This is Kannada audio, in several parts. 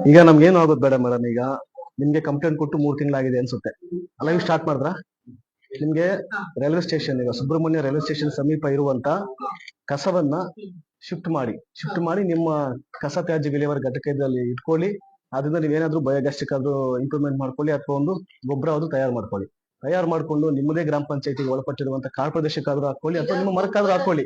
ಈಗ ನಮ್ಗೆ ಏನು ಆಗೋದು ಬೇಡ ಮೇಡಮ್. ಈಗ ನಿಮ್ಗೆ ಕಂಪ್ಲೇಂಟ್ ಕೊಟ್ಟು 3 ತಿಂಗಳಾಗಿದೆ ಅನ್ಸುತ್ತೆ ಅಲ್ಲ, ನೀವು ಸ್ಟಾರ್ಟ್ ಮಾಡಿದ್ರ? ನಿಮ್ಗೆ ರೈಲ್ವೆ ಸ್ಟೇಷನ್, ಈಗ ಸುಬ್ರಹ್ಮಣ್ಯ ರೈಲ್ವೆ ಸ್ಟೇಷನ್ ಸಮೀಪ ಇರುವಂತ ಕಸವನ್ನ ಶಿಫ್ಟ್ ಮಾಡಿ ನಿಮ್ಮ ಕಸ ತ್ಯಾಜ್ಯ ವಿಲೇವಾರಿ ಘಟಕದಲ್ಲಿ ಇಟ್ಕೊಳ್ಳಿ. ಅದರಿಂದ ನೀವೇನಾದ್ರೂ ಬಯೋಗ್ಯಾಸ್ಟಿಕ್ ಆದ್ರೂ ಇಂಪ್ರೂವ್ಮೆಂಟ್ ಮಾಡ್ಕೊಳ್ಳಿ, ಅಥವಾ ಒಂದು ಗೊಬ್ಬರ ಅದು ತಯಾರು ಮಾಡ್ಕೊಂಡು ನಿಮ್ಮದೇ ಗ್ರಾಮ ಪಂಚಾಯತಿಗೆ ಒಳಪಟ್ಟಿರುವಂತ ಕಾಡು ಪ್ರದೇಶಕ್ಕಾದ್ರೂ ಹಾಕೊಳ್ಳಿ, ಅಥವಾ ನಿಮ್ಮ ಮರಕ್ಕಾದ್ರೂ ಹಾಕೊಳ್ಳಿ.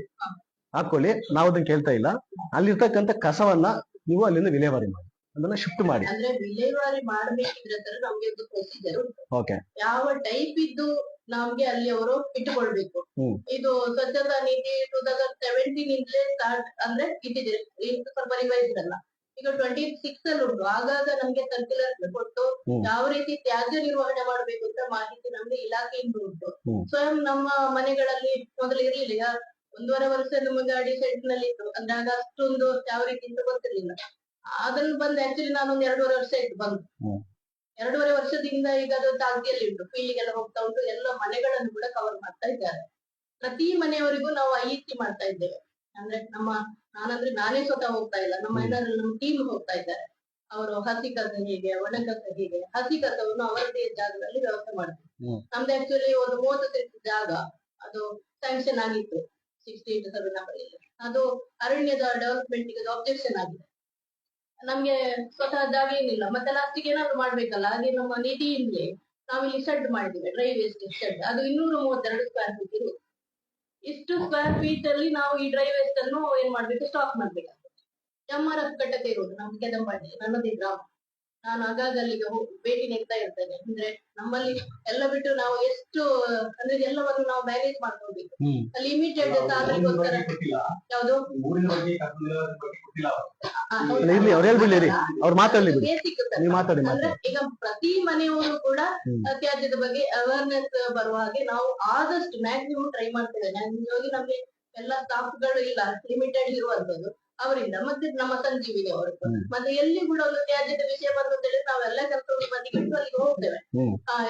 ನಾವು ಅದನ್ನ ಕೇಳ್ತಾ ಇಲ್ಲ. ಅಲ್ಲಿರ್ತಕ್ಕಂಥ ಕಸವನ್ನ ನೀವು ಅಲ್ಲಿಂದ ವಿಲೇವಾರಿ ಮಾಡಿ, ಅದನ್ನ ಶಿಫ್ಟ್ ಮಾಡಿ. ಅಂದ್ರೆ ವಿಲೇವಾರಿ ಮಾಡಬೇಕಿದ್ರೆ ನಮ್ಗೆ ಒಂದು ಪ್ರೊಸೀಜರ್ ಉಂಟು. ಓಕೆ, ಯಾವ ಟೈಪ್ ಇದ್ದು ನಮ್ಗೆ ಅಲ್ಲಿ ಅವರು ಇಟ್ಟುಕೊಳ್ಬೇಕು. ಇದು ಸ್ವಚ್ಛತಾ ನೀತಿ 2017 ಇಂದಲೇ ಸ್ಟಾರ್ಟ್ ಅಂದ್ರೆ ಇಟ್ಟಿದೆ, ಸ್ವಲ್ಪ ರಿವೈಸ್ ಅಲ್ಲ. ಈಗ 26 ಅಲ್ಲಿ ಉಂಟು. ಆಗಾಗ ನಮ್ಗೆ ಸರ್ಕ್ಯುಲರ್ ಕೊಟ್ಟು ಯಾವ ರೀತಿ ತ್ಯಾಜ್ಯ ನಿರ್ವಹಣೆ ಮಾಡಬೇಕು ಅಂತ ಮಾಹಿತಿ ನಮ್ಗೆ ಇಲಾಖೆಯಿಂದ ಉಂಟು. ಸ್ವಯಂ ನಮ್ಮ ಮನೆಗಳಲ್ಲಿ ಮೊದಲು ಇರ್ಲಿಲ್ಲ, 1.5 ವರ್ಷ ನಮಗೆ ಅಡಿ ಸೈಡ್ ನಲ್ಲಿ ಇತ್ತು. ಅಂದ್ರೆ ಆಗ ಅಷ್ಟೊಂದು ಯಾವ ರೀತಿ ಅಂತ ಗೊತ್ತಿರ್ಲಿಲ್ಲ. ಅದನ್ನು ಬಂದು ಆಕ್ಚುಲಿ ನಾನೊಂದು 2.5 ವರ್ಷ ಇತ್ತು ಬಂದು. 2.5 ವರ್ಷದಿಂದ ಈಗ ಅದು ತಾಗ್ತಿಯಲ್ಲಿ ಉಂಟು, ಫೀಲ್ಡ್ಗೆಲ್ಲ ಹೋಗ್ತಾ ಉಂಟು. ಎಲ್ಲ ಮನೆಗಳನ್ನು ಕೂಡ ಕವರ್ ಮಾಡ್ತಾ ಇದ್ದಾರೆ. ಪ್ರತಿ ಮನೆಯವರಿಗೂ ನಾವು ಐಇಸಿ ಮಾಡ್ತಾ ಇದ್ದೇವೆ. ಅಂದ್ರೆ ನಾನೇ ಸ್ವತಃ ಹೋಗ್ತಾ ಇಲ್ಲ, ನಮ್ಮ ಟೀಮ್ ಹೋಗ್ತಾ ಇದ್ದಾರೆ. ಅವರು ಹಸಿ ಕಸ ಹೇಗೆ, ಒಣ ಕಸ ಹೇಗೆ, ಹಸಿ ಕಸವನ್ನು ಅವರದೇ ಜಾಗದಲ್ಲಿ ವ್ಯವಸ್ಥೆ ಮಾಡ್ತೀವಿ. ನಮ್ದು ಆಕ್ಚುಲಿ ಒಂದು 30 ಸೆಂಟ್ ಜಾಗ ಅದು ಸ್ಯಾಂಕ್ಷನ್ ಆಗಿತ್ತು 67 ನಂಬರ್. ಅದು ಅರಣ್ಯದ ಡೆವಲಪ್ಮೆಂಟ್ ಗೆ ಅಬ್ಜೆಕ್ಷನ್ ಆಗಿದೆ. ನಮ್ಗೆ ಸ್ವತಃ ಜಾಗ ಏನಿಲ್ಲ, ಮತ್ತೆ ಲಾಸ್ಟಿಗೆ ಏನಾದ್ರು ಮಾಡ್ಬೇಕಲ್ಲ. ಹಾಗೆ ನಮ್ಮ ನಿಧಿಯಿಂದಲೇ ನಾವಿಲ್ಲಿ ಶೆಡ್ ಮಾಡಿದ್ದೇವೆ, ಡ್ರೈ ವೇಸ್ಟ್ ಶೆಡ್. ಅದು 232 ಸ್ಕ್ವೇರ್ ಫೀಟ್ ಇದೆ. ಇಷ್ಟು ಸ್ಕ್ವೇರ್ ಫೀಟ್ ಅಲ್ಲಿ ನಾವು ಈ ಡ್ರೈ ವೇಸ್ಟ್ ಅನ್ನು ಏನ್ ಮಾಡ್ಬೇಕು, ಸ್ಟಾಕ್ ಮಾಡ್ಬೇಕಾಗ್ತದೆ. MRF ಘಟಕ ಇರೋದು ನಮ್ಗೆ ಕೆದಂಬಳ್ಳಿ, ನನ್ನದೇ ಗ್ರಾಮ. ನಾನು ಆಗಾಗ ಅಲ್ಲಿಗೆ ಭೇಟಿ ನೀಡ್ತಾ ಇರ್ತೇನೆ. ಅಂದ್ರೆ ನಮ್ಮಲ್ಲಿ ಎಲ್ಲ ಬಿಟ್ಟು ನಾವು ಎಷ್ಟು ಅಂದ್ರೆ ಎಲ್ಲವನ್ನು ನಾವು ಮ್ಯಾನೇಜ್ ಮಾಡ್ಕೊಳ್ಬೇಕು. ಅಲ್ಲಿ ಇಮಿಡಿಯೇಟ್ ಸಾಧನೆಗೋಸ್ಕರ ಯಾವುದು ಅಂದ್ರೆ ಈಗ ಪ್ರತಿ ಮನೆಯವರು ಕೂಡ ತ್ಯಾಜ್ಯದ ಬಗ್ಗೆ ಅವೇರ್ನೆಸ್ ಬರುವ ಹಾಗೆ ನಾವು ಆದಷ್ಟು ಮ್ಯಾಕ್ಸಿಮಮ್ ಟ್ರೈ ಮಾಡ್ತೇವೆ. ನಮ್ಗೆ ಎಲ್ಲ ಸ್ಟಾಫ್ಗಳು ಇಲ್ಲ, ಲಿಮಿಟೆಡ್ ಇರುವಂತದ್ದು. ಅವರಿಂದ ಮತ್ತೆ ನಮ್ಮ ಸಂಜೀವಿನಿ ಅವರು ಮತ್ತೆ ಎಲ್ಲಿ ಕೂಡ ಒಂದು ತ್ಯಾಜ್ಯದ ವಿಷಯ ಬಂದು ಅಂತ ಹೇಳಿದ್ರೆ ನಾವೆಲ್ಲ ಕೆಲಸವನ್ನು ಬದಿಗಿಟ್ಟು ಅಲ್ಲಿಗೆ ಹೋಗ್ತೇವೆ.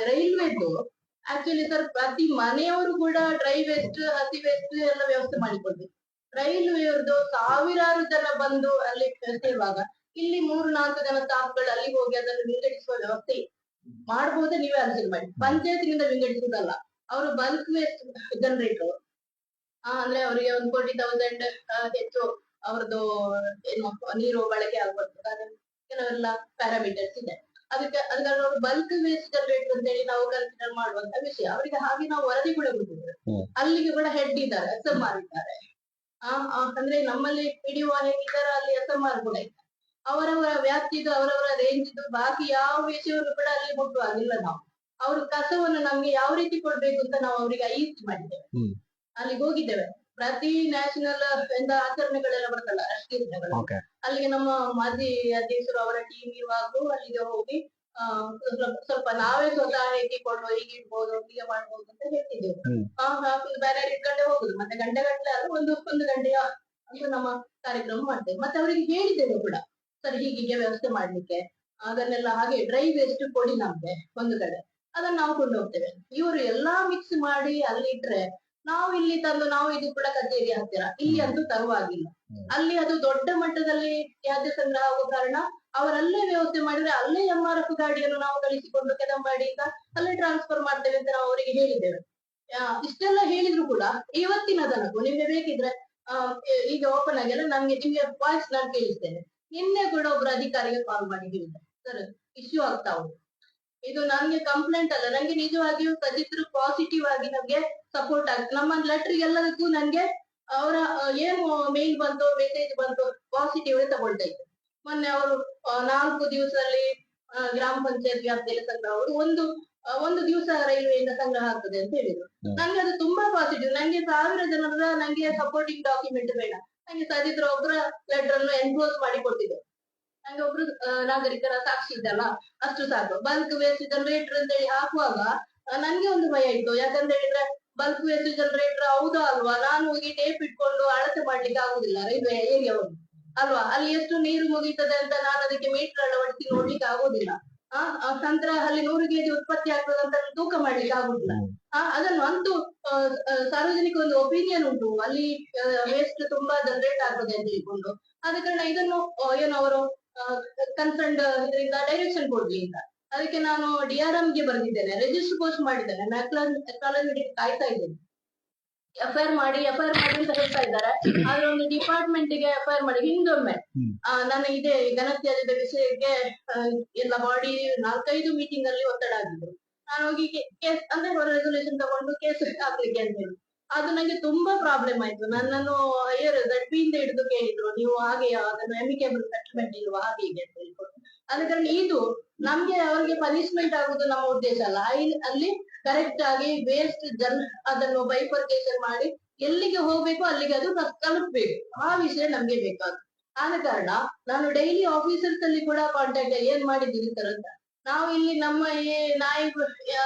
ರೈಲ್ವೆದು ಆಕ್ಚುಲಿ ಸರ್ ಪ್ರತಿ ಮನೆಯವರು ಕೂಡ ಡ್ರೈ ವೇಸ್ಟ್, ಹಸಿ ವೇಸ್ಟ್ ಎಲ್ಲ ವ್ಯವಸ್ಥೆ ಮಾಡಿಕೊಡ್ಬೇಕು. ರೈಲ್ವೆಯವ್ರದ್ದು ಸಾವಿರಾರು ಜನ ಬಂದು ಅಲ್ಲಿ ಸೇರುವಾಗ ಇಲ್ಲಿ 3-4 ಜನ ಸ್ಟಾಫ್ಗಳು ಅಲ್ಲಿ ಹೋಗಿ ಅದನ್ನು ವಿಂಗಡಿಸುವ ವ್ಯವಸ್ಥೆ ಮಾಡಬಹುದೇ? ನೀವೇ ಆಲೋಚನೆ ಮಾಡಿ. ಪಂಚಾಯತ್ನಿಂದ ವಿಂಗಡಿಸುವುದಲ್ಲ, ಅವರು ಬಲ್ಕ್ ವೇಸ್ಟ್ ಜನರೇಟರ್. ಅಂದ್ರೆ ಅವರಿಗೆ ಒಂದು 40,000 ಹೆಚ್ಚು ಅವ್ರದ್ದು ಏನು ನೀರು ಬಳಕೆ ಆಗ್ಬಾರ್ದು, ಕೆಲವೆಲ್ಲ ಪ್ಯಾರಾಮೀಟರ್ಸ್ ಇದೆ. ಅದಕ್ಕೆ ಅವರು ಬಲ್ಕ್ ವೇಸ್ಟ್ ಜನರೇಟರ್ ಅಂತ ಹೇಳಿ ನಾವು ಕನ್ಸಿಡರ್ ಮಾಡುವಂತ ವಿಷಯ. ಅವರಿಗೆ ಹಾಗೆ ನಾವು ವರದಿ ಕೂಡ ಕೊಟ್ಟಿದ್ದೇವೆ. ಅಲ್ಲಿಗೆ ಕೂಡ ಹೆಡ್ ಇದ್ದಾರೆ, SMR ಇದ್ದಾರೆ. ಅಂದ್ರೆ ನಮ್ಮಲ್ಲಿ PDO ಹೇಗಿದ್ದಾರೆ ಅಲ್ಲಿ SMR ಕೂಡ ಇದ್ದಾರೆ. ಅವರವರ ವ್ಯಾಪ್ತಿದು ಅವರವರ ರೇಂಜ್ ಬಾಕಿ ಯಾವ ವಿಷಯವನ್ನು ಕೂಡ ಅಲ್ಲಿ ಮುಟ್ಟುವಾಗಿಲ್ಲ. ನಾವು ಅವರು ಕಸವನ್ನು ನಮ್ಗೆ ಯಾವ ರೀತಿ ಕೊಡ್ಬೇಕು ಅಂತ ನಾವು ಅವರಿಗೆ ಐಇಸಿ ಮಾಡಿದ್ದೇವೆ. ಅಲ್ಲಿಗೆ ಹೋಗಿದ್ದೇವೆ. ಪ್ರತಿ ನ್ಯಾಷನಲ್ ಆಚರಣೆಗಳೆಲ್ಲ ಬರ್ತಲ್ಲ, ರಾಷ್ಟ್ರೀಯ ದಿನಗಳು, ಅಲ್ಲಿಗೆ ನಮ್ಮ ಮಾಜಿ ಅಧ್ಯಕ್ಷರು ಅವರ ಟೀಮ್ ಇರುವಾಗೂ ಅಲ್ಲಿಗೆ ಹೋಗಿ ಸ್ವಲ್ಪ ನಾವೇ ಸ್ವತಃ ಹೇಗಿಕೊಂಡು ಹೀಗೆ ಇಡ್ಬೋದು, ಹೀಗೆ ಮಾಡ್ಬೋದು ಅಂತ ಹೇಳ್ತಿದ್ದೇವೆ. ಬೇರೆ ಇಟ್ಕೊಂಡೆ ಹೋಗುದು. ಮತ್ತೆ ಗಂಟೆಗಟ್ಟಲೆ ಅದು ಒಂದು ಗಂಟೆಯ ಅಂತ ನಮ್ಮ ಕಾರ್ಯಕ್ರಮ ಮಾಡ್ತೇವೆ. ಮತ್ತೆ ಅವರಿಗೆ ಹೇಳಿದ್ದೇವೆ ಕೂಡ, ಸರ್ ಹೀಗೆ ವ್ಯವಸ್ಥೆ ಮಾಡ್ಲಿಕ್ಕೆ ಅದನ್ನೆಲ್ಲ ಹಾಗೆ ಡ್ರೈ ವೇಸ್ಟ್ ಕೊಡಿ ನಮ್ಗೆ ಒಂದು ಕಡೆ, ಅದನ್ನ ನಾವು ಕೊಂಡು ಹೋಗ್ತೇವೆ. ಇವರು ಎಲ್ಲಾ ಮಿಕ್ಸ್ ಮಾಡಿ ಅಲ್ಲಿ ಇಟ್ರೆ ನಾವು ಇಲ್ಲಿ ತಂದು ನಾವು ಇದು ಕೂಡ ಕಚೇರಿ ಹತ್ತಿರ ಇಲ್ಲಿ ಅಂತೂ ತರುವಾಗಿಲ್ಲ. ಅಲ್ಲಿ ಅದು ದೊಡ್ಡ ಮಟ್ಟದಲ್ಲಿ ತ್ಯಾಜ್ಯ ಸಂಗ್ರಹ ಆಗುವ ಕಾರಣ ಅವರಲ್ಲೇ ವ್ಯವಸ್ಥೆ ಮಾಡಿದ್ರೆ ಅಲ್ಲೇ MRF ಗಾಡಿಯನ್ನು ನಾವು ಕಳಿಸಿಕೊಂಡು ಕೆದಂಬಾಡಿಯಿಂದ ಅಲ್ಲೇ ಟ್ರಾನ್ಸ್ಫರ್ ಮಾಡ್ತೇವೆ ಅಂತ ನಾವು ಅವರಿಗೆ ಹೇಳಿದ್ದೇವೆ. ಇಷ್ಟೆಲ್ಲ ಹೇಳಿದ್ರು ಕೂಡ ಇವತ್ತಿನ ತನಕ ನಿಮ್ಗೆ ಬೇಕಿದ್ರೆ ಈಗ ಓಪನ್ ಆಗಿಲ್ಲ, ನಿಮ್ಗೆ ವಾಯ್ಸ್ ನಾನು ಕೇಳಿಸ್ತೇನೆ. ನಿನ್ನೆ ಕೂಡ ಒಬ್ರು ಅಧಿಕಾರಿಗೆ ಕಾಲ್ ಮಾಡಿ ಹೇಳಿದ್ದಾರೆ, ಸರ್ ಇಶ್ಯೂ ಆಗ್ತಾ ಉಂಟು, ಇದು ನನ್ಗೆ ಕಂಪ್ಲೇಂಟ್ ಅಲ್ಲ, ನಂಗೆ ನಿಜವಾಗಿಯೂ ಸಜಿತ್ರು ಪಾಸಿಟಿವ್ ಆಗಿ ನಮ್ಗೆ ಸಪೋರ್ಟ್ ಆಗ್ತದೆ. ನಮ್ಮ ಲೆಟರ್ ಎಲ್ಲದಕ್ಕೂ ನನ್ಗೆ ಅವರ ಏನು ಮೇಲ್ ಬಂತು ಮೆಸೇಜ್ ಬಂತು ಪಾಸಿಟಿವ್ ತಗೊಳ್ತಾ ಇತ್ತು. ಮೊನ್ನೆ ಅವರು 4 ದಿವಸದಲ್ಲಿ ಗ್ರಾಮ ಪಂಚಾಯತ್ ವ್ಯಾಪ್ತಿಯಲ್ಲಿ ಸಂಗ್ರಹ ಒಂದು ದಿವಸ ರೈಲ್ವೆಯಿಂದ ಸಂಗ್ರಹ ಆಗ್ತದೆ ಅಂತ ಹೇಳಿದ್ರು. ನಂಗೆ ಅದು ತುಂಬಾ ಪಾಸಿಟಿವ್. ನಂಗೆ 1000 ಜನರ ನಂಗೆ ಸಪೋರ್ಟಿಂಗ್ ಡಾಕ್ಯುಮೆಂಟ್ ಬೇಡ, ನಂಗೆ ಸಜಿತ್ರ ಒಬ್ಬರ ಲೆಟರ್ ಅನ್ನು ಎನ್ಕ್ಲೋಸ್ ಮಾಡಿ ಕೊಟ್ಟಿದೆ. ನಂಗೆ ಒಬ್ರು ನಾಗರಿಕರ ಸಾಕ್ಷಿ ಇದ್ದಲ್ಲ, ಅಷ್ಟು ಸಾಕು. ಬಲ್ಕ್ ವೇಸ್ಟ್ ಜನರೇಟರ್ ಅಂತ ಹೇಳಿ ಹಾಕುವಾಗ ನನ್ಗೆ ಒಂದು ಭಯ ಇತ್ತು. ಯಾಕಂತ ಹೇಳಿದ್ರೆ ಬಲ್ಕ್ ವೇಸ್ಟ್ ಜನರೇಟರ್ ಹೌದಾ ಅಲ್ವಾ, ನಾನು ಹೋಗಿ ಟೇಪ್ ಇಟ್ಕೊಂಡು ಅಳತೆ ಮಾಡ್ಲಿಕ್ಕೆ ಆಗುದಿಲ್ಲ ರೈಲ್ವೆ ಏರಿಯಾವನ್ನು ಅಲ್ವಾ, ಅಲ್ಲಿ ಎಷ್ಟು ನೀರು ಮುಗೀತದೆ ಅಂತ ನಾನು ಅದಕ್ಕೆ ಮೀಟರ್ ಅಳವಡಿಸಿ ನೋಡ್ಲಿಕ್ಕೆ ಆಗೋದಿಲ್ಲ. ನಂತರ ಅಲ್ಲಿ 100 kg ಉತ್ಪತ್ತಿ ಆಗ್ತದೆ ಅಂತ ತೂಕ ಮಾಡ್ಲಿಕ್ಕೆ ಆಗುದಿಲ್ಲ. ಅದನ್ನು ಅಂತೂ ಸಾರ್ವಜನಿಕ ಒಂದು ಒಪಿನಿಯನ್ ಉಂಟು, ಅಲ್ಲಿ ವೇಸ್ಟ್ ತುಂಬಾ ಜನರೇಟ್ ಆಗ್ತದೆ ಅಂತ ಹೇಳ್ಕೊಂಡು. ಆದ ಕಾರಣ ಇದನ್ನು ಏನು ಅವರು ಕನ್ಸರ್ನ್ ಇದರಿಂದ ಡೈರೆಕ್ಷನ್ ಕೊಡ್ಲಿ ಅಂತ. ಅದಕ್ಕೆ ನಾನು DRM ಗೆ ಬರೆದಿದ್ದೇನೆ, ರಿಜಿಸ್ಟರ್ ಪೋಸ್ಟ್ ಮಾಡಿದ್ದೇನೆ, ಅಕ್ನಾಲಜ್ಮೆಂಟ್ ಕಾಯ್ತಾ ಇದ್ದೇನೆ. ಎಫ್ಐಆರ್ ಮಾಡಿ ಅಂತ ಹೇಳ್ತಾ ಇದ್ದಾರೆ. ಆದ್ರೆ ಒಂದು ಡಿಪಾರ್ಟ್ಮೆಂಟ್ ಗೆ ಎಫ್ಐಆರ್ ಮಾಡಿ ಹಿಂದೊಮ್ಮೆ ನಾನು ಇದೇ ಘನತ್ಯಾಜ್ಯದ ವಿಷಯಕ್ಕೆ ಎಲ್ಲ ಬಾಡಿ 4-5 ಮೀಟಿಂಗ್ ಅಲ್ಲಿ ಒತ್ತಡ ಆಗಿದ್ರು. ನಾನು ಹೋಗಿ ಕೇಸ್ ಅಂದ್ರೆ ರೆಸೊಲ್ಯೂಷನ್ ತಗೊಂಡು ಕೇಸ್ ಹಾಕ್ಲಿಕ್ಕೆ ಅಂತ ಹೇಳಿ, ಅದು ನಂಗೆ ತುಂಬಾ ಪ್ರಾಬ್ಲಮ್ ಆಯ್ತು. ನನ್ನನ್ನು ಹೈಯರ್ ZP ಇಂದ ಹಿಡಿದು ಕೇಳಿದ್ರು, ನೀವು ಹಾಗೆ ಅದನ್ನು ಅಮಿಕೇಬಲ್ ಸೆಟಲ್ಮೆಂಟ್ ಇಲ್ವಾ ಹಾಗೆ ಹೀಗೆ ಅಂತ ಹೇಳ್ಕೊಂಡು. ಆದ ಕಾರಣ ಇದು ನಮ್ಗೆ ಅವರಿಗೆ ಪನಿಷ್ಮೆಂಟ್ ಆಗುದು ನಮ್ಮ ಉದ್ದೇಶ ಅಲ್ಲ. ಅಲ್ಲಿ ಕರೆಕ್ಟ್ ಆಗಿ ವೇಸ್ಟ್ ಅದನ್ನು ಬೈಫರ್ಕೇಶನ್ ಮಾಡಿ ಎಲ್ಲಿಗೆ ಹೋಗ್ಬೇಕು ಅಲ್ಲಿಗೆ ಅದು ತಲುಪಬೇಕು, ಆ ವಿಷಯ ನಮ್ಗೆ ಬೇಕಾಗುತ್ತೆ. ಆದ ಕಾರಣ ನಾನು ಡೈಲಿ ಆಫೀಸರ್ಸ್ ಅಲ್ಲಿ ಕೂಡ ಕಾಂಟ್ಯಾಕ್ಟ್ ಏನ್ ಮಾಡಿದ್ದೀರಿ ಸರ್ ಅಂತ. ನಾವು ಇಲ್ಲಿ ನಮ್ಮ ಈ ನಾಯಿ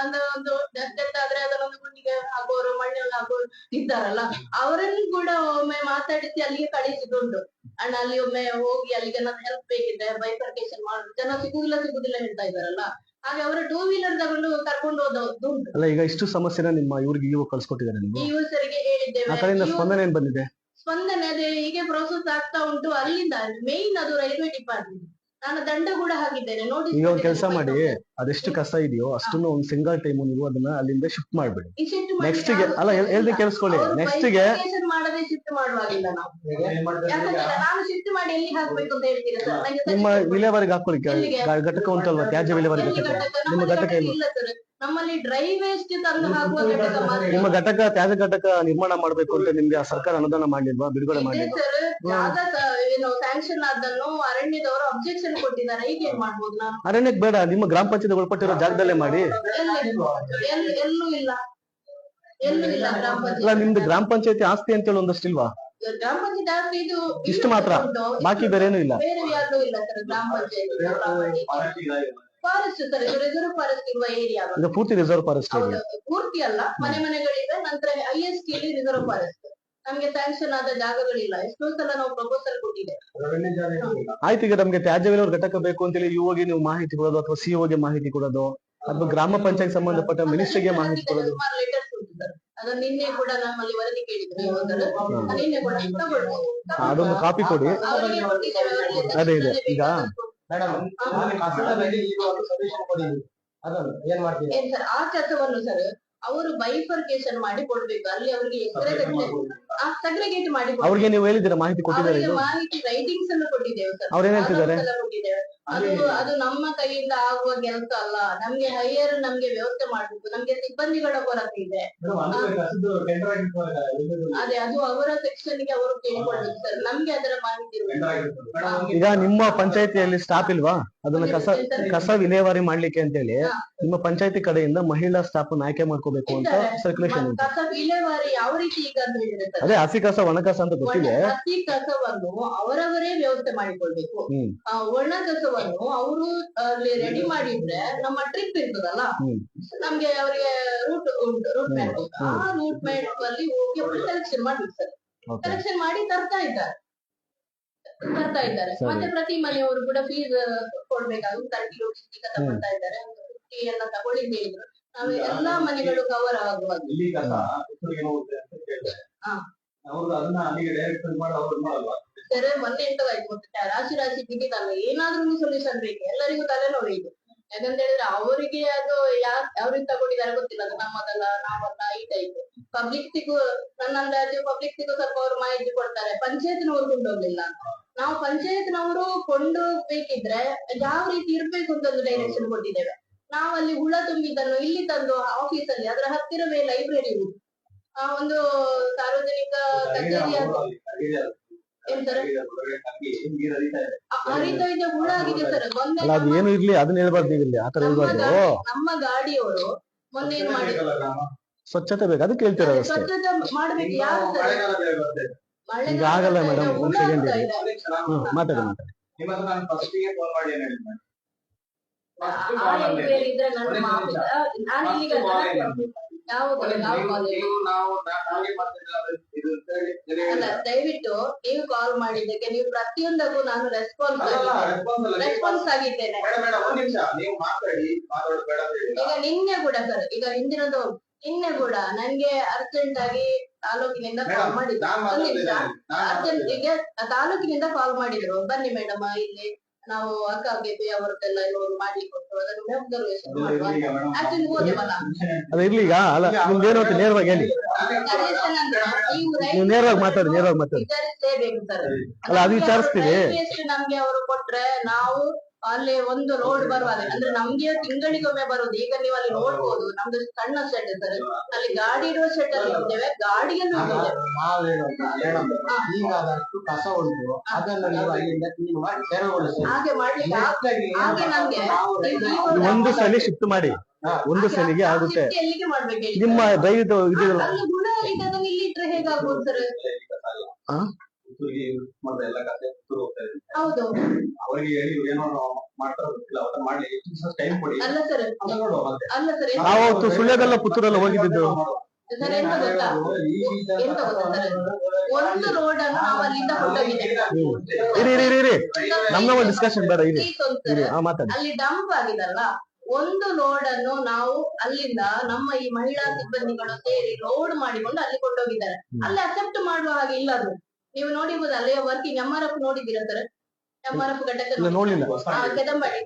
ಒಂದು ಡೆತ್ ಆದ್ರೆ ಅದನ್ನೊಂದು ಗುಂಡಿಗೆ ಹಾಕೋರು, ಮಣ್ಣಲ್ಲಿ ಹಾಕೋರು ಇದ್ದಾರಲ್ಲ, ಅವರನ್ನು ಕೂಡ ಒಮ್ಮೆ ಮಾತಾಡಿಸಿ ಅಲ್ಲಿಗೆ ಕಳಿಸಿಕೊಂಡು, ಅಣ್ಣ ಅಲ್ಲಿ ಒಮ್ಮೆ ಹೋಗಿ ಅಲ್ಲಿಗೆ ನನ್ನ ಹೆಲ್ಪ್ ಬೇಕಿದ್ರೆ ಬೈಫರ್ಕೇಶನ್ ಮಾಡುದು, ಜನ ಸಿಗುದಿಲ್ಲ ಹೇಳ್ತಾ ಇದ್ದಾರಲ್ಲ, ಹಾಗೆ ಅವರ 2 ವೀಲರ್ ತಗೊಂಡು ಕರ್ಕೊಂಡು ಹೋದದ್ದು ಉಂಟು. ಅಲ್ಲ, ಈಗ ಇಷ್ಟು ಸಮಸ್ಯೆನ ನಿಮ್ಮ ಇವ್ರಿಗೆ ಇವು ಕಳ್ಸಿಕೊಟ್ಟಿದ್ದಾರೆ, ಈ ಯೂಸರಿಗೆ ಹೇಳಿದ್ದೇವೆ. ಆ ಕಡೆಯಿಂದ ಸ್ಪಂದನೆ ಏನ್ ಬಂದಿದೆ? ಸ್ಪಂದನೆ ಅದೇ ಹೀಗೆ ಪ್ರೋಸೆಸ್ ಆಗ್ತಾ ಉಂಟು. ಅಲ್ಲಿಂದ ಮೇನ್ ಅದು ರೈಲ್ವೆ ಡಿಪಾರ್ಟ್ಮೆಂಟ್, ನಾನು ದಂಡ ಕೂಡ ಹಾಕಿದ್ದೇನೆ. ನೋಡಿ, ಈಗ ಒಂದ್ ಕೆಲಸ ಮಾಡಿ, ಅದೆಷ್ಟು ಕಸ ಇದೆಯೋ ಅಷ್ಟನ್ನು ಒಂದ್ ಸಿಂಗಲ್ ಟೈಮ್ ನೀವು ಅದನ್ನ ಅಲ್ಲಿಂದ ಶಿಫ್ಟ್ ಮಾಡ್ಬಿಡಿ. ನೆಕ್ಸ್ಟ್ ಗೆ ಅಲ್ಲ ಹೇಳ್ದೆ ಕೇಳಿಸ್ಕೊಳ್ಳಿ, ನೆಕ್ಸ್ಟ್ ಗೆ ಮಾಡದೆ ಶಿಫ್ಟ್ ಮಾಡುವಾಗಿಲ್ಲ ನಾವು. ಯಾಕಂದ್ರೆ ನಾನು ಶಿಫ್ಟ್ ಮಾಡಿ ಎಲ್ಲಿ ಹಾಕ್ಬೇಕು ಅಂತ ಹೇಳ್ತೀರಾ ಸರ್? ನಿಮ್ಮ ವಿಲೇವಾರಿಗೆ ಹಾಕೊಳ್ಳಿ, ಘಟಕ ಉಂಟಲ್ವಾ, ತ್ಯಾಜ್ಯ ವಿಲೇವಾರಿ ಘಟಕ, ನಿಮ್ಮ ಘಟಕ ಇಲ್ಲ ಸರ್. ನಮ್ಮಲ್ಲಿ ಡ್ರೈ ವೇಸ್ಟ್ ತಂದು ಹಾಕುವ ಘಟಕ ಮಾತ್ರ. ನಿಮ್ಮ ಘಟಕ ತ್ಯಾಜ್ಯ ಘಟಕ ನಿರ್ಮಾಣ ಮಾಡ್ಬೇಕು ಅಂತ ನಿಮ್ಗೆ ಆ ಸರ್ಕಾರ ಅನುದಾನ ಮಾಡ್ಲಿಲ್ವಾ, ಬಿಡುಗಡೆ ಮಾಡ್ಲಿಲ್ವಾ? ಏನು ಸ್ಯಾಂಕ್ಷನ್ ಆದನ್ನು ಅರಣ್ಯದವರು ಅಬ್ಜೆಕ್ಷನ್ ಕೊಟ್ಟಿದ್ದಾರೆ. ಈಗ ಏನ್ ಮಾಡ್ಬೋದು ನಾನು? ಅರಣ್ಯಕ್ಕೆ ಬೇಡ, ನಿಮ್ಮ ಗ್ರಾಮ ಪಂಚಾಯತ್ ಒಳಪಟ್ಟಿರೋ ಜಾಗದಲ್ಲೇ ಮಾಡಿ. ಎಲ್ಲೂ ಇಲ್ಲ ಗ್ರಾಮ ಪಂಚಾಯತ್. ಅಲ್ಲ, ನಿಮ್ದು ಗ್ರಾಮ ಪಂಚಾಯತಿ ಆಸ್ತಿ ಅಂತ ಹೇಳಿ ಒಂದಷ್ಟು ಇಲ್ವಾ? ಗ್ರಾಮ ಪಂಚಾಯತ್ ಆಸ್ತಿ ಇದು ಇಷ್ಟು ಮಾತ್ರ, ಬಾಕಿ ಬೇರೆ ಏನೂ ಇಲ್ಲ. ಬೇರೆ ಯಾರು ಇಲ್ಲ ಸರ್ ಗ್ರಾಮ ಪಂಚಾಯತ್. ಫಾರೆಸ್ಟ್ ಸರ್, ಇದು ರಿಸರ್ವ್ ಫಾರೆಸ್ಟ್ ಇರುವ ಏರಿಯಾ. ಇದು ಪೂರ್ತಿ ರಿಸರ್ವ್ ಫಾರೆಸ್ಟ್ ಏರಿಯಾ. ಪೂರ್ತಿ ಅಲ್ಲ, ಮನೆಗಳಿವೆ. ನಂತರ IST ಅಲ್ಲಿ ರಿಸರ್ವ್ ಫಾರೆಸ್ಟ್. ನಮ್ಗೆ ಸ್ಯಾಂಕ್ಷನ್ ಆದ ಜಾಗಗಳಿಲ್ಲ. ಎಷ್ಟೋ ಸಲ ನಾವು ಪ್ರಪೋಸಲ್ ಕೊಟ್ಟಿದ್ದೇವೆ. ಆಯ್ತು, ಈಗ ನಮ್ಗೆ ತ್ಯಾಜ್ಯ ವಿಲೇವಾರಿ ಘಟಕ ಬೇಕು ಅಂತೇಳಿ ಯುಒಗೆ ನೀವು ಮಾಹಿತಿ ಕೊಡೋದು, ಅಥವಾ CO ಗೆ ಮಾಹಿತಿ ಕೊಡೋದು, ಅಥವಾ ಗ್ರಾಮ ಪಂಚಾಯತ್ ಸಂಬಂಧಪಟ್ಟ ಮಿನಿಸ್ಟರ್ಗೆ ಮಾಹಿತಿ ಕೊಡೋದು. ಲೆಟರ್ಸ್ ಉಂಟು ಸರ್, ಅದನ್ನ ನಿನ್ನೆ ಕೂಡ ನಮ್ಮಲ್ಲಿ ವರದಿ ಕೇಳಿದ್ರು. ನಿನ್ನೆ ಕೂಡ ತಗೊಳ್ಬಹುದು, ಅದೊಂದು ಕಾಪಿ ಕೊಡಿ. ಅವರಿಗೆ ಕೊಟ್ಟಿದ್ದೇವೆ. ಅದೇ ಇದೆ. ಈಗ ಏನ್ ಸರ್, ಆ ಕಸವನ್ನು ಸರ್ ಅವರು ಬೈಫರ್ಕೇಶನ್ ಮಾಡಿ ಕೊಡ್ಬೇಕು. ಅಲ್ಲಿ ಅವರಿಗೆ ಸಗ್ರಿಗೇಟ್ ಮಾಡಿ ಅವ್ರಿಗೆ ನೀವು ಹೇಳಿದ್ದೀರಾ, ಮಾಹಿತಿ ಕೊಟ್ಟಿದ್ದಾರೆ? ಮಾಹಿತಿ ರೈಟಿಂಗ್ಸ್ ಅನ್ನು ಕೊಟ್ಟಿದ್ದೇವೆ ಸರ್. ಅವ್ರೇನ್ ಹೇಳ್ತಿದ್ದಾರೆ? ಕೊಟ್ಟಿದ್ದೇವೆ. ಅದು ನಮ್ಮ ಕೈಯಿಂದ ಆಗುವ ಕೆಲಸ ಅಲ್ಲ. ನಮ್ಗೆ ಹೈಯರ್ ನಮ್ಗೆ ವ್ಯವಸ್ಥೆ ಮಾಡ್ಬೇಕು. ನಮ್ಗೆ ಸಿಬ್ಬಂದಿಗಳ ಕೊರತೆ ಇದೆ. ಅದೇ ಅದು ಅವರ ಸೆಕ್ಷನ್ ಗೆ ಅವರು ಕೇಳಿಕೊಳ್ಬೇಕು ಸರ್. ನಮ್ಗೆ ಅದರ ಮಾಹಿತಿ ಇರಬೇಕು. ಈಗ ನಿಮ್ಮ ಪಂಚಾಯತಿಯಲ್ಲಿ ಸ್ಟಾಫ್ ಇಲ್ವಾ? ಅದನ್ನ ಕಸ ವಿಲೇವಾರಿ ಮಾಡ್ಲಿಕ್ಕೆ ಅಂತ ಹೇಳಿ ನಿಮ್ಮ ಪಂಚಾಯತಿ ಕಡೆಯಿಂದ ಮಹಿಳಾ ಸ್ಟಾಫ್ ಆಯ್ಕೆ ಮಾಡ್ಕೋಬೇಕು ಅಂತ ಸರ್ಕ್ಯುಲೇಷನ್ ಉಂಟು. ಕಸ ವಿಲೇವಾರಿ ಯಾವ ರೀತಿ ಈಗ ಅಂತ ಹೇಳಿದ್ರೆ ಸರ್, ಅದೇ ಹಸಿ ಕಸ ಒಣ ಕಸ ಅಂತ ಗೊತ್ತಿದೆ. ಹಸಿ ಕಸವನ್ನು ಅವರವರೇ ವ್ಯವಸ್ಥೆ ಮಾಡಿಕೊಳ್ಬೇಕು. ಒಣ ಕಸವನ್ನು ಅವರು ಅಲ್ಲಿ ರೆಡಿ ಮಾಡಿದ್ರೆ ನಮ್ಮ ಟ್ರಿಪ್ ಇರ್ತದಲ್ಲ, ನಮ್ಗೆ ಅವರಿಗೆ ರೂಟ್ ಮ್ಯಾಪ್, ಆ ರೂಟ್ ಮ್ಯಾಪ್ ಅಲ್ಲಿ ಹೋಗಿ ಅವರು ಸೆಲೆಕ್ಷನ್ ಮಾಡ್ಬೇಕು ಸರ್. ಸೆಲೆಕ್ಷನ್ ಮಾಡಿ ತರ್ತಾ ಇದ್ದಾರೆ. ಮತ್ತೆ ಪ್ರತಿ ಮನೆಯವರು ಕೂಡ ಫೀಸ್ ಕೊಡ್ಬೇಕಾಗುತ್ತೆ. 30 rupees ಈಗ ತಗೊಳ್ತಾ ಇದ್ದಾರೆ. 50 ಎಲ್ಲ ತಗೊಳ್ಳಿ ಅಂತ ಹೇಳಿದ್ರು. ನಾವು ಎಲ್ಲಾ ಮನೆಗಳು ಕವರ್ ಆಗುವಾಗ ಸರ್, ಮೊನ್ನೆ ಎಂತವಾಯ್ತು ಗೊತ್ತಾ, ರಾಶಿ ಬಿಟ್ಟಿದ್ದಲ್ಲ, ಏನಾದ್ರೂ ಸೊಲ್ಯೂಷನ್ ಬೇಕು. ಎಲ್ಲರಿಗೂ ತಲೆನೋವು ಇದು. ಯಾಕಂತ ಹೇಳಿದ್ರೆ ಅವರಿಗೆ ಅದು ಯಾವ್ರಿಗೆ ತಗೊಂಡಿದ್ದಾರೆ ಗೊತ್ತಿಲ್ಲ. ಅದು ನಮ್ಮದಲ್ಲ, ನಾವಲ್ಲ, ಈ ಟೈಪ್. ಪಬ್ಲಿಕ್ಸಿಗೂ ನನ್ನ ಅಂದಾಜು ಪಬ್ಲಿಕ್ಸಿಗೂ ಸ್ವಲ್ಪ ಅವರು ಮಾಹಿತಿ ಕೊಡ್ತಾರೆ. ಪಂಚಾಯತ್ನವರು ಕೊಂಡೋಗ್ಲಿಲ್ಲ. ನಾವು ಪಂಚಾಯತ್ನವರು ಕೊಂಡೋಗ್ಬೇಕಿದ್ರೆ ಯಾವ ರೀತಿ ಇರ್ಬೇಕು ಅಂತ ಒಂದು ಡೈರೆಕ್ಷನ್ ಕೊಟ್ಟಿದ್ದೇವೆ. ನಾವಲ್ಲಿ ಹುಳ ತುಂಬಿದ್ದನ್ನು ಇಲ್ಲಿ ತಂದು ಆಫೀಸಲ್ಲಿ ಅದರ ಹತ್ತಿರವೇ ಲೈಬ್ರರಿ ಉಂಟು, ಒಂದು ಸಾರ್ವಜನಿಕ ಕಚೇರಿ ಹರಿತಾ ಇದೆ, ಹುಳ ಆಗಿದೆ ಸರ್. ಏನು ಇರ್ಲಿ, ಅದನ್ನ ಹೇಳ್ಬಾರ್ದು. ನಮ್ಮ ಗಾಡಿಯವರು ಮೊನ್ನೆ ಏನ್ ಮಾಡಿದ್ರು, ಸ್ವಚ್ಛತೆ ಬೇಕು, ಅದಕ್ಕೆ ಹೇಳ್ತೀರ. ಸ್ವಚ್ಛತೆ ಮಾಡ್ಬೇಕು. ಯಾರು ಈಗ ಆಗಲ್ಲ ಮೇಡಮ್, ಒಂದ್ ಸೆಕೆಂಡ್ ಮಾತಾಡಿ. ಹೇಳಿದ್ರೆ ನಾನು ಇಲ್ಲಿಗೆ ಅಲ್ಲ, ದಯವಿಟ್ಟು ನೀವು ಕಾಲ್ ಮಾಡಿದ್ದಕ್ಕೆ ನೀವು ಪ್ರತಿಯೊಂದಕ್ಕೂ ನಾನು ರೆಸ್ಪಾನ್ಸ್ ಆಗಿದ್ದೇನೆ. ಈಗ ನಿನ್ನೆ ಕೂಡ ಸರ್, ಈಗ ಹಿಂದಿನದು ನಿನ್ನೆ ಕೂಡ ನನ್ಗೆ ಅರ್ಜೆಂಟ್ ಆಗಿ ತಾಲೂಕಿನಿಂದ ಕಾಲ್ ಮಾಡಿದ್ರು. ಅರ್ಜೆಂಟ್ ಗೆ ತಾಲೂಕಿನಿಂದ ಕಾಲ್ ಮಾಡಿದ್ರು, ಬನ್ನಿ ಮೇಡಮ್ ಇಲ್ಲಿ ನಾವು ಅಕ್ಕ ಅವರದ್ದೆಲ್ಲ ಇವರು ಮಾಡ್ಲಿಕ್ಕೆ ಉಂಟು, ಅದನ್ನು ಅಬ್ಸರ್ವೇಷನ್ ಮಾಡುವ. ಆಕ್ಚುಲಿ ಹೋದೆವಲ್ಲ ಅದ ಇರ್ಲಿ ಈಗ. ಅಲ್ಲ ನಿಮ್ದೇನು ಅಂತ ನೇರವಾಗಿ ಹೇಳಿ, ಸಜೆಷನ್ ಅಂದ್ರೆ ನೀವು ನೇರವಾಗಿ ಮಾತಾಡಿ, ನೇರವಾಗಿ ಮಾತಾಡಿ. ವಿಚಾರಿಸಲೇಬೇಕು ಸರ್. ಅಲ್ಲ ಅದು ವಿಚಾರಿಸ್ತೀವಿ. ನಮ್ಗೆ ಅವರು ಕೊಟ್ರೆ ನಾವು ಅಲ್ಲಿ ಒಂದು ಲೋಡ್ ಬರುವಾಗ ಅಂದ್ರೆ ನಮ್ಗೆ ತಿಂಗಳಿಗೊಮ್ಮೆ ಬರುದು. ಈಗ ನೀವು ಅಲ್ಲಿ ನೋಡ್ಬೋದು ನಮ್ದು ಸಣ್ಣ ಶೆಡ್ ಸರ್, ಅಲ್ಲಿ ಗಾಡಿ ಇಡುವ ಶೆಡ್ ಅಲ್ಲಿ ಇದ್ದೇವೆ, ಗಾಡಿಯನ್ನು ಈಗ ಅದಷ್ಟು ಕಸ ಉಂಟು, ಅದನ್ನು ನೀವು ಅಲ್ಲಿಂದ ಕ್ಲೀನ್ ಮಾಡಿ ತೆರವುಗೊಳಿಸಿ. ಹಾಗೆ ಮಾಡ್ಲಿಕ್ಕೆ ಹಾಗೆ ನಮ್ಗೆ ಒಂದು ಸಲ ಶಿಫ್ಟ್ ಮಾಡಿ, ಒಂದು ಸಲಿಗೆ ಆಗುತ್ತೆ. ಎಲ್ಲಿಗೆ ಮಾಡ್ಬೇಕು ನಿಮ್ಮ ದಯವಿಟ್ಟು ಇದು ಅಲ್ಲಿ ಗುಣ ಈಗ ಅದನ್ನ ಇಲ್ಲಿ ಇಟ್ರೆ ಹೇಗಾಗ್ಬೋದು ಸರ್? ಹೌದು ಅವರಿಗೆ ಹೇಳಿ ಏನೋ ಮಾಡ್ತಾರೋ ಗೊತ್ತಿಲ್ಲ, ಅವತ್ತ ಮಾಡ್ಲಿ ಟೈಮ್ ಕೊಡಿ. ಅಲ್ಲ ಸರ್, ಅಲ್ಲ ಸರ್, ನಾವು ಸುಳ್ಯದಲ್ಲ ಪುತ್ತೂರೆಲ್ಲ ಹೋಗಿದ್ದು. ಸರ್ ಎಂತ ಗೊತ್ತಾ, ಎಂತ ಗೊತ್ತಾ ಸರ್, ಒಂದು ರೋಡ್ ಅನ್ನು ನಾವು ಅಲ್ಲಿಂದ ಹೊರಟೋಗಿದ್ದೇವೆ. ಇರಿ ನಮ್ಮ ಡಿಸ್ಕಷನ್ ಬೇಡ, ಇರಿ ಮಾತಾಡಿ. ಅಲ್ಲಿ ಡಂಪ್ ಆಗಿದಲ್ಲ, ಒಂದು ಲೋಡ್ ಅನ್ನು ನಾವು ಅಲ್ಲಿಂದ ನಮ್ಮ ಈ ಮಹಿಳಾ ಸಿಬ್ಬಂದಿಗಳು ಸೇರಿ ಲೋಡ್ ಮಾಡಿಕೊಂಡು ಅಲ್ಲಿ ಕೊಂಡೋಗಿದ್ದಾರೆ. ಅಲ್ಲಿ ಅಕ್ಸೆಪ್ಟ್ ಮಾಡುವ ಹಾಗೆ ಇಲ್ಲ ಅದು. ನೀವು ನೋಡಿರ್ಬೋದು ಅಲ್ಲೇ ವರ್ಕಿಂಗ್ MRF ನೋಡಿದ್ದೀರಾ ಸರ್? MRF ಘಟಕ ಕೆದಂಬಡಿ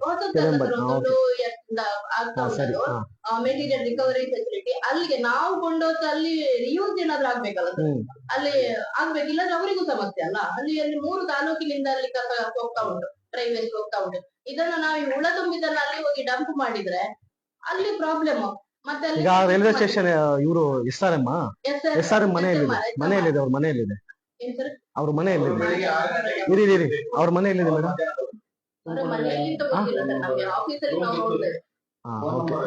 ಆಗ್ತಾ ಉಂಟು ಮೆಟೀರಿಯಲ್ ರಿಕವರಿ ಫೆಸಿಲಿಟಿ. ಅಲ್ಲಿಗೆ ನಾವು ಕೊಂಡೋದ ಅಲ್ಲಿ ರಿಯೂಸ್ ಏನಾದ್ರು ಆಗ್ಬೇಕಲ್ಲ ಸರ್, ಅಲ್ಲಿ ಆಗ್ಬೇಕಿಲ್ಲ ಅವರಿಗೂ ಸಮಸ್ಯೆ ಅಲ್ಲ. ಅಲ್ಲಿ 3 ತಾಲೂಕಿನಿಂದ ಅಲ್ಲಿ ಕಸ ಹೋಗ್ತಾ ಉಂಟು, ಡ್ರೈ ವೇಸ್ಟ್ ಹೋಗ್ತಾ ಉಂಟು. ಇದನ್ನು ನಾವು ಹುಳ ತುಂಬಿದನ್ನ ಅಲ್ಲಿ ಹೋಗಿ ಡಂಪ್ ಮಾಡಿದ್ರೆ ಅಲ್ಲಿ ಪ್ರಾಬ್ಲಮ್. ಮತ್ತೆ ಈಗ ರೈಲ್ವೆ ಸ್ಟೇಷನ್ ಇವರು SRM ಮನೆಯಲ್ಲಿದೆ, ಅವ್ರ ಮನೆಯಲ್ಲಿದೆ, ಅವ್ರ ಮನೆಯಲ್ಲಿದೆ. ಇರಿ ಅವ್ರ ಮನೆಯಲ್ಲಿದೆ ಮೇಡಮ್.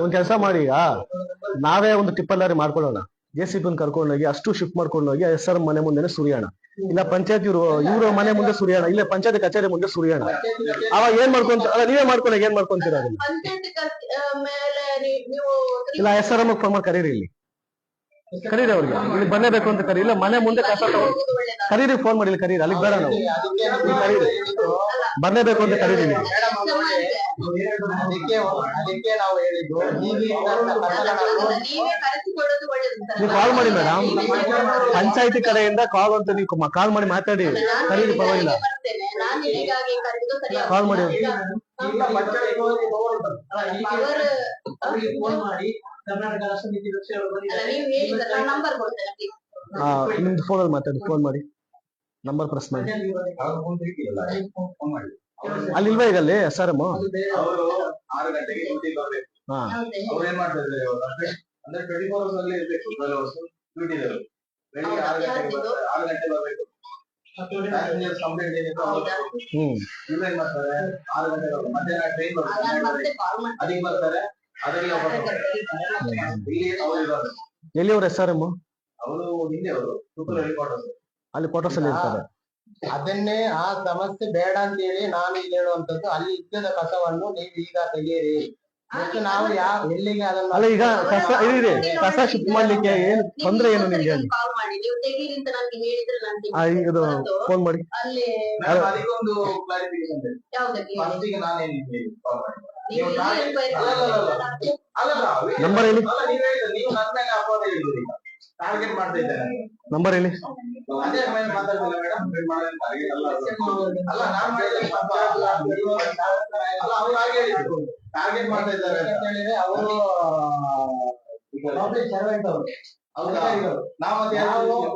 ಒಂದ್ ಕೆಲಸ ಮಾಡಿ, ಈಗ ನಾವೇ ಒಂದು ಟಿಪ್ಪರ್ ಲಾರಿ ಮಾಡ್ಕೊಳ್ಳೋಣ, JCB ಕರ್ಕೊಂಡೋಗಿ ಅಷ್ಟು ಶಿಫ್ಟ್ ಮಾಡ್ಕೊಂಡು ಹೋಗಿ SRM ಮನೆ ಮುಂದೆ ಸುರಿಯೋಣ, ಇಲ್ಲ ಪಂಚಾಯತ್ ಇವ್ರ ಮನೆ ಮುಂದೆ ಸುರಿಯೋಣ, ಇಲ್ಲ ಪಂಚಾಯತ್ ಕಚೇರಿ ಮುಂದೆ ಸುರಿಯೋಣ. ಅವಾಗ ಏನ್ ಮಾಡ್ಕೊಂತ, ಅಲ್ಲ ನೀವೇ ಮಾಡ್ಕೊಂಡಾಗ ಏನ್ ಮಾಡ್ಕೊಂತೀರ ಅದನ್ನ? ಇಲ್ಲ SRM ಫೋನ್ ಮಾಡಿ ಕರೀರಿ, ಇಲ್ಲಿ ಕರೀರಿ, ಅವ್ರಿಗೆ ಇಲ್ಲಿ ಬನ್ನೇಬೇಕು ಅಂತ ಕರೀ, ಇಲ್ಲ ಮನೆ ಮುಂದೆ ಕಸ ತಗೊಂಡು ಕರೀರಿ, ಫೋನ್ ಮಾಡಿ ಇಲ್ಲಿ ಕರೀರಿ, ಅಲ್ಲಿಗೆ ಬೇಡ ನಾವು ಕರೀರಿ, ಬನ್ನೇಬೇಕು ಅಂತ ಕರೀರಿ. ಅದಕ್ಕೆ ನಾವು ಹೇಳಿದ್ದು ನೀವು ಕಾಲ್ ಮಾಡಿ ಮೇಡಮ್, ಪಂಚಾಯತಿ ಕಡೆಯಿಂದ ಕಾಲ್ ಅಂತ ನೀವು ಕಾಲ್ ಮಾಡಿ ಮಾತಾಡಿ, ಕರೀರಿ, ಪರವಾಗಿಲ್ಲ, ಕಾಲ್ ಮಾಡಿ. ನಿಮ್ದು ಫೋನಲ್ಲಿ ಮಾತಾಡಿ, ಫೋನ್ ಮಾಡಿ, ನಂಬರ್ ಪ್ರೆಸ್ ಮಾಡಿ. ಅಲ್ಲಿ ಇಲ್ವಾ ಈಗ ಅಲ್ಲಿ SRM? ಅವರು 6 ಗಂಟೆಗೆ ಡ್ಯೂಟಿ ಬರ್ಬೇಕು. ಅವ್ರು ಏನ್ ಮಾಡ್ತಾರೆ ಅಂದ್ರೆ 24 hours ಅಲ್ಲಿ ಇರ್ಬೇಕು, 12 hours ಡ್ಯೂಟಿ ಇರೋದು. ಬೆಳಿಗ್ಗೆ 6 ಗಂಟೆ ಬರ್ಬೇಕು. ಪ್ಯಾಸೆಂಜರ್ಸ್ ಕಂಪ್ಲೇಂಟ್ ಏನಿತ್ತು ಇವ್ರೇನ್ ಮಾಡ್ತಾರೆ, 6 ಗಂಟೆ ಮಧ್ಯಾಹ್ನ ಟ್ರೈನ್ ಬರುತ್ತೆ, ಅದಕ್ಕೆ ಬರ್ತಾರೆ, ಅದರಲ್ಲಿ ಎಲ್ಲಿ ಅವ್ರ SRM? ಅವರು ಹಿಂದೆ ಅವರು ತುತ್ತೂರಲ್ಲಿ ಕ್ವಾರ್ಟರ್ಸ್, ಅಲ್ಲಿ ಕ್ವಾರ್ಟರ್ಸ್ ಅಲ್ಲಿ ಇರ್ತಾರೆ. ಅದನ್ನೇ ಆ ಸಮಸ್ಯೆ ಬೇಡ ಅಂತ ಹೇಳಿ ನಾನು ಈಗ ಹೇಳುವಂತದ್ದು, ಅಲ್ಲಿ ಇದ್ದದ ಕಸವನ್ನು ನೀವು ಈಗ ತೆಗೀರಿ. ನಾವು ಎಲ್ಲಿಗೆ ಅದನ್ನ ಅಲ್ಲ, ಈಗ ಕಸ ಶಿಫ್ಟ್ ಮಾಡ್ಲಿಕ್ಕೆ ಏನು ತೊಂದ್ರೆ ಏನು ನಿಮ್ಗೆ? ಇದು ಫೋನ್ ಮಾಡಿ. ಅದಕ್ಕೊಂದು ಕ್ಲಾರಿಫಿಕೇಶನ್ ಫಸ್ಟಿಗೆ ನಾನೇನು ನಂಬರ್ ಹೇಳಿ, ನೀವು ನನ್ನ ಮೇಲೆ ಅಪವಾದ ಹೇಳಿದ್ರಿ, ಟಾರ್ಗೆಟ್ ಮಾಡ್ತಾ ಇದ್ದಾರೆ. ನಂಬರ್ ಹೇಳಿ. ಅದೇ ಮಾತಾಡ್ತಿಲ್ಲ ಮೇಡಮ್, ಅಲ್ಲ ನಾನು ಅವ್ರು ಹಾಗೆ ಹೇಳಿದ್ರು, ಟಾರ್ಗೆಟ್ ಮಾಡ್ತಾ ಇದ್ದಾರೆ ಅಂತ ಹೇಳಿದ್ರೆ ಅವರು ಪಬ್ಲಿಕ್ ಸರ್ವೆಂಟ್ ಅವರು. ಹೌದಾ, ನಾವು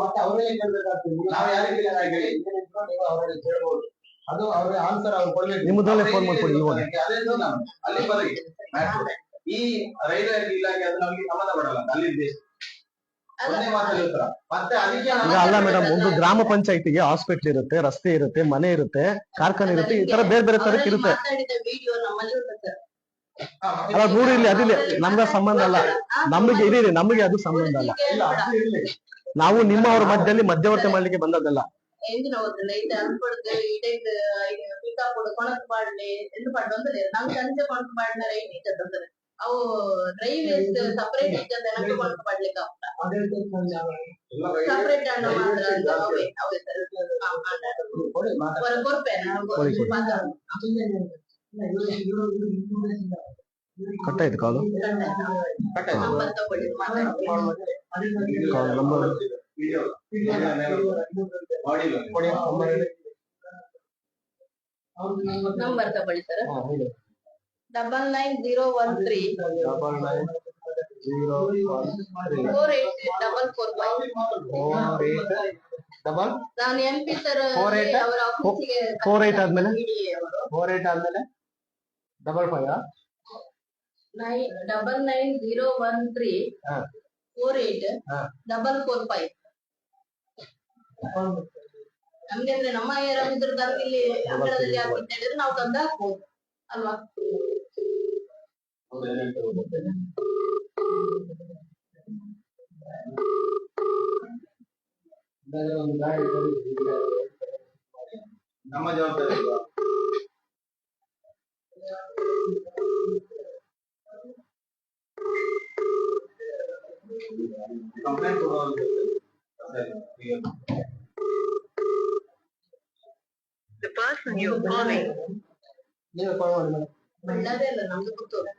ಮತ್ತೆ ಅವರೇ ಕೇಳಬೇಕಾಗ್ತದೆ. ನಾವು ಯಾರಿಗೆ ನೀವು ಅವರಲ್ಲಿ ಕೇಳಬಹುದು, ಅದು ಅವ್ರ ಆನ್ಸರ್ ಅವ್ರು ಕೊಡ್ಬೇಕು. ನಿಮ್ಮದ್ರಲ್ಲೇ ಫೋನ್ ಮಾಡ್ಕೊಡಿ. ಅದೇ ಅಲ್ಲಿ ಬರಲಿ, ಈ ರೈಲ್ವೆ ಇಲಾಖೆ ಅದು ನಮಗೆ ಸಂಬಂಧ ಪಡಲ್ಲ, ಅಲ್ಲಿ ಮತ್ತೆ ಅದಕ್ಕೆ ಅಲ್ಲ ಮೇಡಮ್, ಒಂದು ಗ್ರಾಮ ಪಂಚಾಯತಿಗೆ ಹಾಸ್ಪಿಟಲ್ ಇರುತ್ತೆ, ರಸ್ತೆ ಇರುತ್ತೆ, ಮನೆ ಇರುತ್ತೆ, ಕಾರ್ಖಾನೆ ಇರುತ್ತೆ, ಈ ತರ ಬೇರೆ ಬೇರೆ ತರಕ್ಕೆ ಇರುತ್ತೆ. ಅಲ್ಲ ನೋಡಿ, ಇಲ್ಲಿ ಅದಿಲ್ಲ, ನಮ್ಗೆ ಸಂಬಂಧ ಅಲ್ಲ, ನಮಗೆ ಇರಿ, ನಮಗೆ ಅದು ಸಂಬಂಧ ಅಲ್ಲ. ನಾವು ನಿಮ್ಮ ಅವ್ರ ಮಧ್ಯದಲ್ಲಿ ಮಧ್ಯವರ್ತಿ ಮಾಡ್ಲಿಕ್ಕೆ ಬಂದದ್ದಲ್ಲ. ಅವು ಡ್ರೈ ವೇಸ್ಟ್ ಸಪರೇಟ್ ಇದ್ದದ ನನಗೆ ಮಾಡ್ಲಿಕ್ಕೆ ಸಪರೇಟ್ ಅನ್ನ ಕಟ್ಟಾಯ್ತು ಕಾಲು. ನಂಬರ್ ನಂಬರ್ ತಗೊಳ್ಳಿ ಸರ್. 9901348844. ನಾನು MP ಸರ್ ಅವರ ಆಫೀಸಿಗೆ 48 ಆದ್ಮೇಲೆ 48 ಆದ್ಮೇಲೆ 55 99013484445. ನಮ್ಗೆ ಅಂದ್ರೆ ನಮ್ಮ ಯಾರಾದ್ರೂ ತಂದು ಇಲ್ಲಿ ಅಂಗಳದಲ್ಲಿ ಹಾಕಿ ಹೇಳಿದ್ರೆ ನಾವು ತಂದು ಹಾಕ್ಬೋದು ಅಲ್ವಾ? ನಮ್ಮ ಜವಾಬ್ದಾರಿ ಅಲ್ವಾ? ಕಂಪ್ಲೇಂಟ್ ಕೊಡುವಂತ The person you're calling. ನೀವು ಕಾಲ್ ಮಾಡಿ ಮೇಡಮ್. ಬಳ್ಳಾರಿ ಅಲ್ಲ ನಮ್ದು ಪುತ್ತೂರು.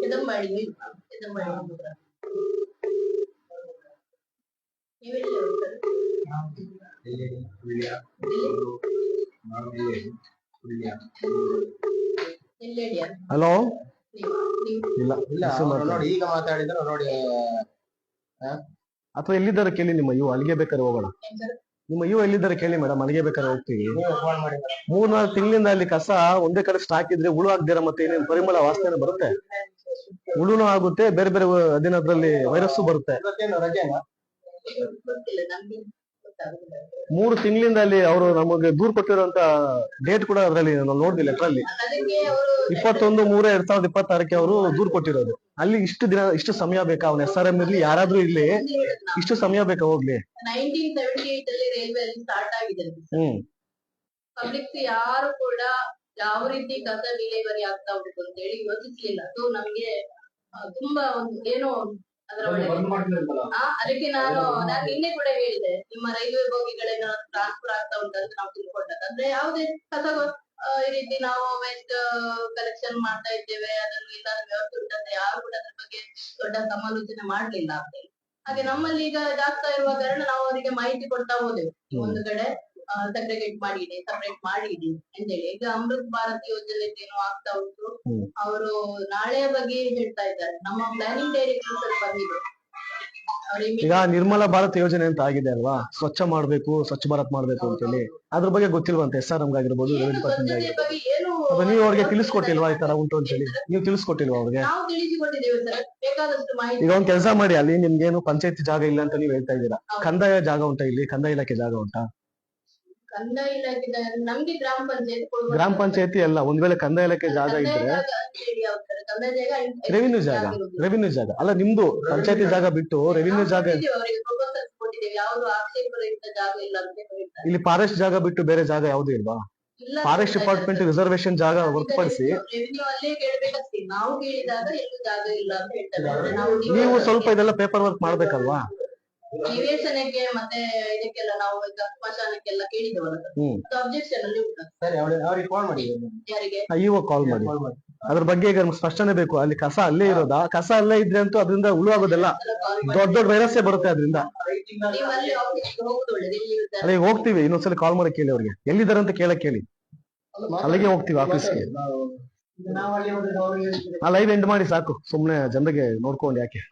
ಇದಮ್ಮಾಡಿ ನೀವೆಲ್ಲಿ ಹೋಗ್ತಾರೆ? ಎಲ್ಲೇಡಿಯಾ? ಹಲೋ ಇಲ್ಲ ಇಲ್ಲ ನೋಡಿ ಈಗ ಮಾತಾಡಿದ್ರು ನೋಡಿ. ಅಥವಾ ಎಲ್ಲಿದ್ದಾರೆ ಕೇಳಿ ನಿಮ್ಮ ಇವು ಅಲ್ಲಿಗೆ ಬೇಕಾದ್ರೆ ಹೋಗೋಣ. ನಿಮ್ಮ ಇವು ಎಲ್ಲಿದ್ದಾರೆ ಕೇಳಿ ಮೇಡಮ್, ಅಲ್ಲಿಗೆ ಬೇಕಾದ್ರೆ ಹೋಗ್ತೀವಿ. 3-4 ತಿಂಗಳಿಂದ ಅಲ್ಲಿ ಕಸ ಒಂದೇ ಕಡೆ ಸ್ಟಾಕ್ ಇದ್ರೆ ಹುಳು ಆಗ್ದಿರ ಮತ್ತೆ ಏನೇನು ಪರಿಮಳ ವಾಸನೆ ಬರುತ್ತೆ, ಹುಳುನು ಆಗುತ್ತೆ, ಬೇರೆ ಬೇರೆ ಅದೇನದ್ರಲ್ಲಿ ವೈರಸ್ಸು ಬರುತ್ತೆ. ರಜೆನಾ? ಗೊತ್ತಿಲ್ಲ ನಮ್ಗೆ ಗೊತ್ತಾಗುದಿಲ್ಲ. 3 ತಿಂಗಳಿಂದ ಅಲ್ಲಿ ಅವರು ನಮಗೆ ದೂರ್ ಕೊಟ್ಟಿರುವಂತ ಡೇಟ್ ಕೂಡ ಅದರಲ್ಲಿ ನಾವು ನೋಡಿದ್ವಿ ಲೆಟ್ರಲ್ಲಿ. ಅದಕ್ಕೆ ಅವರು 21/3/2026 ಅವರು ದೂರ್ ಕೊಟ್ಟಿರೋದು. ಅಲ್ಲಿ ಇಷ್ಟು ದಿನ ಇಷ್ಟು ಸಮಯ ಬೇಕಾ? ಅವ್ನ SRM ಇರ್ಲಿ ಯಾರಾದ್ರೂ ಇರ್ಲಿ, ಇಷ್ಟು ಸಮಯ ಬೇಕಾ ಹೋಗ್ಲಿ? 1978 ಅಲ್ಲಿ ರೈಲ್ವೆ ಅಲ್ಲಿ ಸ್ಟಾರ್ಟ್ ಆಗಿದೆ. ಪಬ್ಲಿಕ್ ಯಾರು ಕೂಡ ಯಾವ ರೀತಿ ಕಸ ವಿಲೇವಾರಿ ಆಗ್ತಾ ಉಂಟು ಅಂತ ಹೇಳಿ ಯೋಚಿಸ್ಲಿಲ್ಲ. ಸೊ ನಮ್ಗೆ ತುಂಬಾ ಒಂದು ಏನೋ ಅದರ ಒಳಗೆ ಅದಕ್ಕೆ ನಾನು ನಿನ್ನೆ ಕೂಡ ಹೇಳಿದೆ, ನಿಮ್ಮ ರೈಲ್ವೆ ಬೋಗಿಗಳೇನೋ ಟ್ರಾನ್ಸ್ಫರ್ ಆಗ್ತಾ ಉಂಟು ಅಂತ ನಾವು ತಿಳ್ಕೊಂಡದ್ದು. ಅಂದ್ರೆ ಯಾವುದೇ ಕಸ ಈ ರೀತಿ ನಾವು ವೇಸ್ಟ್ ಕಲೆಕ್ಷನ್ ಮಾಡ್ತಾ ಇದ್ದೇವೆ, ಅದನ್ನು ಇಲ್ಲಾಂದ್ರೆ ವ್ಯವಸ್ಥೆ ಉಂಟಂತ ಯಾರು ಕೂಡ ಅದ್ರ ಬಗ್ಗೆ ದೊಡ್ಡ ಸಮಾಲೋಚನೆ ಮಾಡ್ಲಿಲ್ಲ ಅಂತ ಹೇಳಿ. ಹಾಗೆ ನಮ್ಮಲ್ಲಿ ಈಗ ಇದಾಗ್ತಾ ಇರುವ ಕಾರಣ ನಾವು ಅವರಿಗೆ ಮಾಹಿತಿ ಕೊಡ್ತಾ ಹೋದೆವು. ಒಂದು ಕಡೆ ಸೆಗ್ರಿಗೇಟ್ ಮಾಡಿ ಇಡಿ, ಸಪರೇಟ್ ಮಾಡಿ ಇಡಿ ಅಂತೇಳಿ. ಈಗ ಅಮೃತ್ ಭಾರತ್ ಯೋಜನೆ ಏನೋ ಆಗ್ತಾ ಉಂಟು, ಅವರು ನಾಳೆಯ ಬಗ್ಗೆ ಹೇಳ್ತಾ ಇದ್ದಾರೆ. ನಮ್ಮ ಪ್ಲಾನಿಂಗ್ ಡೈರೆಕ್ಟರ್ ಬಂದಿದೆ. ಈಗ ನಿರ್ಮಲ ಭಾರತ್ ಯೋಜನೆ ಅಂತ ಆಗಿದೆ ಅಲ್ವಾ, ಸ್ವಚ್ಛ ಮಾಡ್ಬೇಕು, ಸ್ವಚ್ಛ ಭಾರತ್ ಮಾಡ್ಬೇಕು ಅಂತೇಳಿ. ಅದ್ರ ಬಗ್ಗೆ ಗೊತ್ತಿಲ್ವಂತೆ SRM ಆಗಿರ್ಬೋದು, ರೆವಿನ್ಯೂ ಡಿಪಾರ್ಟ್ಮೆಂಟ್ ಆಗಿರ್ಬೋದು. ನೀವು ಅವ್ರಿಗೆ ತಿಳಿಸ್ಕೊಟ್ಟಿಲ್ವಾ ಈ ತರ ಉಂಟು ಅಂತ ಹೇಳಿ? ನೀವು ತಿಳಿಸ್ಕೊಟ್ಟಿಲ್ವಾ ಅವ್ರಿಗೆ? ನಾವು ತಿಳಿಸಿಕೊಟ್ಟಿದ್ದೇವೆ ಸರ್, ಬೇಕಾದಷ್ಟು ಮಾಹಿತಿ. ಈಗ ಒಂದ್ ಕೆಲಸ ಮಾಡಿ, ಅಲ್ಲಿ ನಿಮ್ಗೇನು ಪಂಚಾಯತಿ ಜಾಗ ಇಲ್ಲ ಅಂತ ನೀವು ಹೇಳ್ತಾ ಇದ್ದೀರಾ, ಕಂದಾಯ ಜಾಗ ಉಂಟಾ ಇಲ್ಲಿ? ಕಂದಾಯ ಇಲಾಖೆ ಜಾಗ ಉಂಟಾ? ಕಂದಾಯ ಇಲಾಖೆ ನಮ್ಗೆ ಗ್ರಾಮ ಪಂಚಾಯತಿ ಅಲ್ಲ, ಒಂದ್ ವೇಳೆ ಕಂದಾಯ ಇಲಾಖೆ ಜಾಗ ಇದ್ರೆ ರೆವಿನ್ಯೂ ಜಾಗ, ರೆವಿನ್ಯೂ ಜಾಗ ಅಲ್ಲ ನಿಮ್ದು. ಪಂಚಾಯತಿ ಜಾಗ ಬಿಟ್ಟು ರೆವಿನ್ಯೂ ಜಾಗ. ಇಲ್ಲಿ ಫಾರೆಸ್ಟ್ ಜಾಗ ಬಿಟ್ಟು ಬೇರೆ ಜಾಗ ಯಾವ್ದು ಇಲ್ವಾ? ಫಾರೆಸ್ಟ್ ಡಿಪಾರ್ಟ್ಮೆಂಟ್ ರಿಸರ್ವೇಶನ್ ಜಾಗ ಹೊರತುಪಡಿಸಿ ನೀವು ಸ್ವಲ್ಪ ಇದೆಲ್ಲ ಪೇಪರ್ ವರ್ಕ್ ಮಾಡ್ಬೇಕಲ್ವಾ? ನಿವೇಶನಕ್ಕೆ ಮತ್ತೆ ಇದಕ್ಕೆಲ್ಲ ನಾವು ಸ್ಮಶಾನಕ್ಕೆಲ್ಲ ಕೇಳಿದವಲ್ಲ, ಅಬ್ಜೆಕ್ಷನ್ ಅಲ್ಲಿ ಉಂಟು. ಅವ್ರಿಗೆ ಕಾಲ್ ಮಾಡಿ. ಯಾರಿಗೆ? ಇವಾಗ ಕಾಲ್ ಮಾಡಿ. ಅದ್ರ ಬಗ್ಗೆ ಈಗ ನಮ್ಗೆ ಸ್ಪಷ್ಟನೆ ಬೇಕು. ಅಲ್ಲಿ ಕಸ ಅಲ್ಲೇ ಇರೋದಾ? ಕಸ ಅಲ್ಲೇ ಇದ್ರೆ ಅಂತೂ ಅದರಿಂದ ಹುಳು ಆಗೋದೆಲ್ಲ, ದೊಡ್ಡ ದೊಡ್ಡ ವೈರಸ್ಸೇ ಬರುತ್ತೆ ಅದರಿಂದ. ನೀವು ಅಲ್ಲಿ ಆಫೀಸ್ಗೆ ಹೋಗುದು ಒಳ್ಳೇದು. ಅಲ್ಲಿಗೆ ಹೋಗ್ತೀವಿ, ಇನ್ನೊಂದ್ಸಲ ಕಾಲ್ ಮಾಡಿ ಕೇಳಿ ಅವ್ರಿಗೆ ಎಲ್ಲಿದ್ದಾರೆ ಅಂತ ಕೇಳಕ್ ಕೇಳಿ. ಅಲ್ಲಿಗೆ ಹೋಗ್ತೀವಿ ಆಫೀಸ್ಗೆ. ಲೈವ್ ಎಂಡ್ ಮಾಡಿ ಸಾಕು, ಸುಮ್ನೆ ಜನರಿಗೆ ನೋಡ್ಕೊಂಡು ಯಾಕೆ.